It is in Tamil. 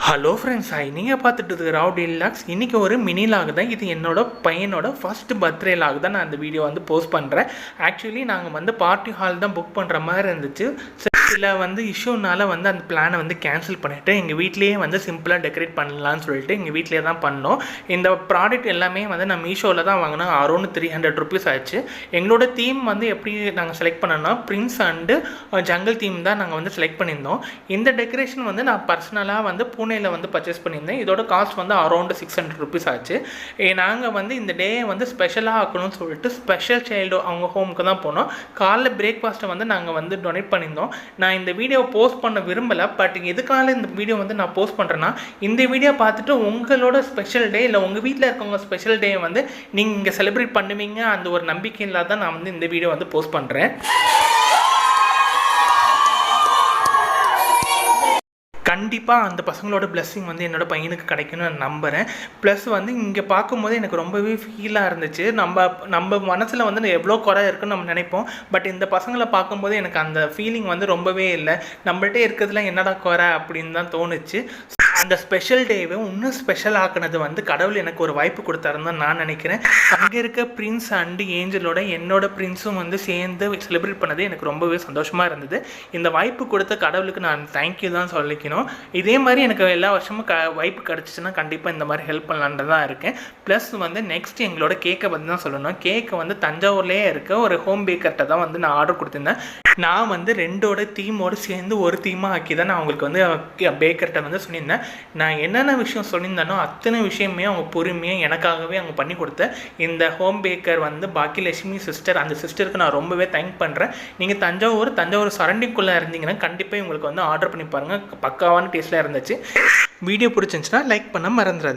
ஹலோ ஃப்ரெண்ட்ஸ், நீங்கள் பார்த்துட்டு இருக்கிற ராவ் டீலாக்ஸ். இன்றைக்கி ஒரு மினி லாக் தான். இது என்னோட பையனோட ஃபர்ஸ்ட் பர்த்டே லாக் தான். நான் அந்த வீடியோ வந்து போஸ்ட் பண்ணுறேன். ஆக்சுவலி நாங்கள் வந்து பார்ட்டி ஹால் தான் புக் பண்ணுற மாதிரி இருந்துச்சு. சில இஷ்யூனால அந்த பிளானை கேன்சல் பண்ணிவிட்டு எங்கள் வீட்லேயே சிம்பிளாக டெக்கரேட் பண்ணலான்னு சொல்லிட்டு எங்கள் வீட்டிலே தான் பண்ணோம். இந்த ப்ராடக்ட் எல்லாமே நான் மீஷோவில் தான் வாங்கினோம். அரௌண்ட் 300 ருபீஸ் ஆச்சு. எங்களோட தீம் எப்படி நாங்கள் செலக்ட் பண்ணோன்னா பிரின்ஸ் அண்டு ஜங்கிள் தீம் தான் நாங்கள் செலக்ட் பண்ணியிருந்தோம். இந்த டெக்கரேஷன் நான் பர்சனலாக பூனேயில் பர்ச்சேஸ் பண்ணியிருந்தேன். இதோட காஸ்ட் அரௌண்ட் 600 ருபீஸ் ஆச்சு. நாங்கள் இந்த டே ஸ்பெஷலாக ஆக்கணும்னு சொல்லிட்டு ஸ்பெஷல் சைல்டு அவங்க ஹோமுக்கு தான் போனோம். காலைல பிரேக்ஃபாஸ்ட்டை நாங்கள் டொனேட் பண்ணியிருந்தோம். நான் இந்த வீடியோ போஸ்ட் பண்ண விரும்பலை. பட் எதுக்காக இந்த வீடியோ நான் போஸ்ட் பண்ணுறேன்னா, இந்த வீடியோ பார்த்துட்டு உங்களோட ஸ்பெஷல் டே இல்லை உங்கள் வீட்டில் இருக்கவங்க ஸ்பெஷல் டே நீங்கள் இங்கே செலிப்ரேட் பண்ணுவீங்க அந்த ஒரு நம்பிக்கையில் தான் நான் இந்த வீடியோ போஸ்ட் பண்ணுறேன். கண்டிப்பாக அந்த பசங்களோட பிளெஸ்ஸிங் என்னோடய பையனுக்கு கிடைக்கணும்னு நான் நம்புகிறேன். ப்ளஸ் இங்கே பார்க்கும்போது எனக்கு ரொம்பவே ஃபீலாக இருந்துச்சு. நம்ம மனசில் எவ்வளோ குறை இருக்குன்னு நம்ம நினைப்போம். பட் இந்த பசங்களை பார்க்கும்போது எனக்கு அந்த ஃபீலிங் ரொம்பவே இல்லை. நம்மள்கிட்ட இருக்கிறதுல என்னடா குறை அப்படின்னு தான் தோணுச்சு. அந்த ஸ்பெஷல் டேவை இன்னும் ஸ்பெஷல் ஆக்குனது கடவுள் எனக்கு ஒரு வாய்ப்பு கொடுத்தாருன்னு தான் நான் நினைக்கிறேன். அங்கே இருக்க பிரின்ஸ் அண்டு ஏஞ்சலோட என்னோட பிரின்ஸும் சேர்ந்து செலிப்ரேட் பண்ணது எனக்கு ரொம்பவே சந்தோஷமாக இருந்தது. இந்த வாய்ப்பு கொடுத்த கடவுளுக்கு நான் தேங்க்யூ தான் சொல்லிக்கணும். இதே மாதிரி எனக்கு எல்லா வருஷமும் வாய்ப்பு கிடச்சிச்சின்னா கண்டிப்பாக இந்த மாதிரி ஹெல்ப் பண்ணலான்ட்டு தான் இருக்கேன். ப்ளஸ் நெக்ஸ்ட் எங்களோட கேக்கை பற்றி தான் சொல்லணும். கேக்கு தஞ்சாவூர்லேயே இருக்க ஒரு ஹோம் பேக்கர்கிட்ட தான் நான் ஆர்டர் கொடுத்துருந்தேன். நான் ரெண்டோட தீமோடு சேர்ந்து ஒரு தீமாக ஆக்கி தான் நான் அவங்களுக்கு பேக்கர்கிட்ட சொல்லியிருந்தேன். நான் என்னென்ன விஷயம் சொல்லியிருந்தேனோ அத்தனை விஷயமே அவங்க பொறுமையாக எனக்காகவே அவங்க பண்ணி கொடுத்த இந்த ஹோம் பேக்கர் பாக்கியலட்சுமி சிஸ்டர், அந்த சிஸ்டருக்கு நான் ரொம்பவே தேங்க் பண்ணுறேன். நீங்கள் தஞ்சாவூர் சரௌண்டிங்குள்ளே இருந்தீங்கன்னா கண்டிப்பாக உங்களுக்கு ஆர்டர் பண்ணி பாருங்கள். பக்காவான டேஸ்ட்டில் இருந்துச்சு. வீடியோ பிடிச்சிருந்துச்சுன்னா லைக் பண்ண மறந்துடாதீங்க.